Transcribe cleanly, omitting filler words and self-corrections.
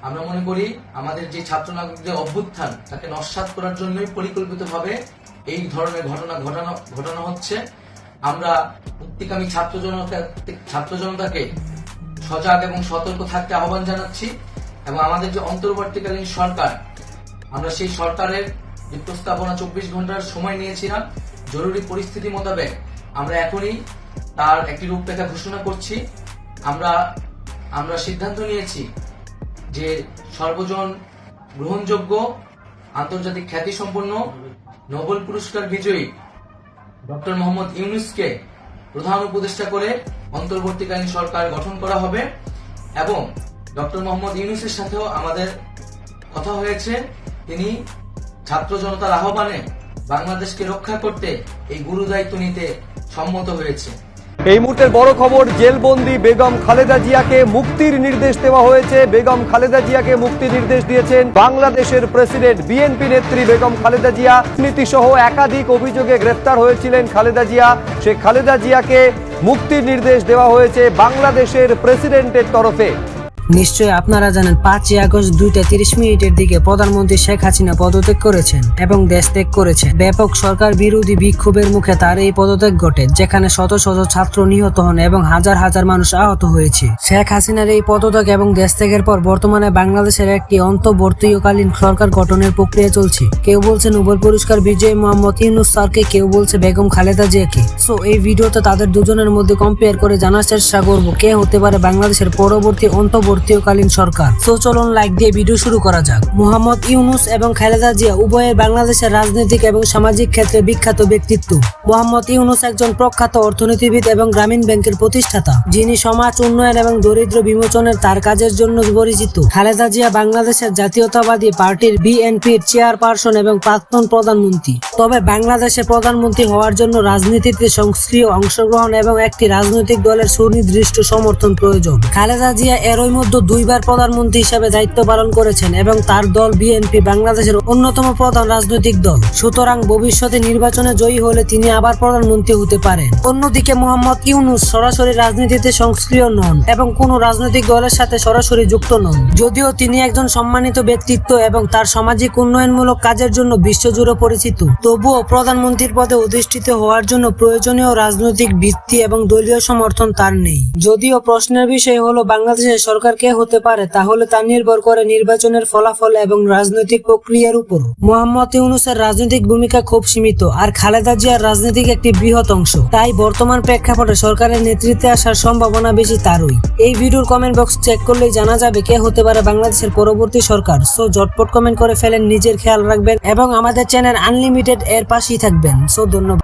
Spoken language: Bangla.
আমরা মনে করি আমাদের যে ছাত্র নাগরিকদের অভ্যুত্থান তাকে নস্যাৎ করার জন্যই পরিকল্পিতভাবে এই ধরনের ঘটনা হচ্ছে। আমরা মুক্তিকামী ছাত্র জনতাকে সজাগ এবং সতর্ক থাকতে আহ্বান জানাচ্ছি এবং আমাদের যে অন্তর্বর্তীকালীন সরকার, আমরা সেই সরকারের যে প্রস্তাবনা 24 ঘন্টার সময় নিয়েছিলাম, জরুরি পরিস্থিতি মোতাবেক আমরা এখনই তার একটি রূপরেখা ঘোষণা করছি। আমরা সিদ্ধান্ত নিয়েছি যে সর্বজন গ্রহণযোগ্য আন্তর্জাতিক খ্যাতিসম্পন্ন নোবেল পুরস্কার বিজয়ী ডক্টর মোহাম্মদ ইউনূসকে প্রধান উপদেষ্টা করে অন্তর্বর্তীকালীন সরকার গঠন করা হবে এবং ডক্টর মোহাম্মদ ইউনূসের সাথেও আমাদের কথা হয়েছে। তিনি ছাত্র জনতার আহ্বানে বাংলাদেশকে রক্ষা করতে এই গুরু দায়িত্ব নিতে সম্মত হয়েছে। এই মুহূর্তের বড় খবর, জেলবন্দি বেগম খালেদা জিয়াকে মুক্তির নির্দেশ দেওয়া হয়েছে। বেগম খালেদা জিয়াকে মুক্তির নির্দেশ দিয়েছেন বাংলাদেশের প্রেসিডেন্ট। বিএনপি নেত্রী বেগম খালেদা জিয়া নীতিসহ একাধিক অভিযোগে গ্রেফতার হয়েছিলেন খালেদা জিয়া। সে খালেদা জিয়াকে মুক্তির নির্দেশ দেওয়া হয়েছে বাংলাদেশের প্রেসিডেন্টের তরফে। নিশ্চয়ই আপনারা জানেন 5ই আগস্ট 2:30 দিকে প্রধানমন্ত্রী শেখ হাসিনা পদত্যাগ করেছেন এবং দেশ ত্যাগ করেছেন। ব্যাপক সরকার বিরোধী বিক্ষোভের মুখে তার এই পদত্যাগ ঘটে, যেখানে শত শত ছাত্র নিহত হন এবং হাজার হাজার মানুষ আহত হয়েছে। শেখ হাসিনার এই পদত্যাগ এবং দেশ ত্যাগের পর বর্তমানে বাংলাদেশের একটি অন্তর্বর্তীকালীন সরকার গঠনের প্রক্রিয়া চলছে। কেউ বলছে নোবেল পুরস্কার বিজয়ী মোহাম্মদ ইউনূস স্যারকে, কেউ বলছে বেগম খালেদা জিয়াকে। সো এই ভিডিওতে তাদের দুজনের মধ্যে কম্পেয়ার করে জানার চেষ্টা করব কে হতে পারে বাংলাদেশের পরবর্তী অন্তর্বর্তীকালীন সরকার। সো চলুন লাইক দিয়ে ভিডিও শুরু করা যাক। মোহাম্মদ ইউনূস এবং খালেদা জিয়া উভয়ের বাংলাদেশের রাজনৈতিক এবং সামাজিক ক্ষেত্রে বিখ্যাত ব্যক্তিত্ব। মোহাম্মদ ইউনূস একজন প্রখ্যাত অর্থনীতিবিদ এবং গ্রামীণ ব্যাংকের প্রতিষ্ঠাতা, যিনি সমাজ উন্নয়ন এবং দরিদ্র বিমোচনের তার কাজের জন্য পরিচিত। খালেদা জিয়া বাংলাদেশের জাতীয়তাবাদী পার্টির বিএনপির চেয়ারপারসন এবং প্রাক্তন প্রধানমন্ত্রী। তবে বাংলাদেশে প্রধানমন্ত্রী হওয়ার জন্য রাজনীতিতে সক্রিয় অংশগ্রহণ এবং একটি রাজনৈতিক দলের সুনির্দিষ্ট সমর্থন প্রয়োজন। খালেদা জিয়া এরই মধ্যে 2বার প্রধানমন্ত্রী হিসেবে দায়িত্ব পালন করেছেন এবং তার দল বিএনপি বাংলাদেশের অন্যতম প্রধান রাজনৈতিক দল। সুতরাং ভবিষ্যতে নির্বাচনে জয়ী হলে তিনি আবার প্রধানমন্ত্রী হতে পারেন। অন্যদিকে মোহাম্মদ ইউনূস সরাসরি রাজনীতিতে সক্রিয় নন এবং কোনো রাজনৈতিক দলের সাথে সরাসরি যুক্ত নন। যদিও তিনি একজন সম্মানিত ব্যক্তিত্ব এবং তার সামাজিক উন্নয়নমূলক কাজের জন্য বিশ্বজুড়ে পরিচিত, তবুও প্রধানমন্ত্রীর পদে অধিষ্ঠিত হওয়ার জন্য প্রয়োজনীয় রাজনৈতিক ভিত্তি এবং দলীয় সমর্থন তার নেই। যদিও প্রশ্নের বিষয় হলো বাংলাদেশের সরকার কে হতে পারে, তাহলে তা নির্ভর করে নির্বাচনের ফলাফল এবং রাজনৈতিক প্রক্রিয়ার উপর। মোহাম্মদ ইউনূসের রাজনৈতিক ভূমিকা খুব সীমিত, আর খালেদা জিয়ার রাজনৈতিক একটি বৃহৎ অংশ। তাই বর্তমান প্রেক্ষাপটে সরকারের নেতৃত্বে আসার সম্ভাবনা বেশি তারই। এই ভিডিওর কমেন্ট বক্স চেক করলেই জানা যাবে কে হতে পারে বাংলাদেশের পরবর্তী সরকার। সো ঝটপট কমেন্ট করে ফেলেন, নিজের খেয়াল রাখবেন এবং আমাদের চ্যানেল আনলিমিটেড এর পাশেই থাকবেন। সো ধন্যবাদ।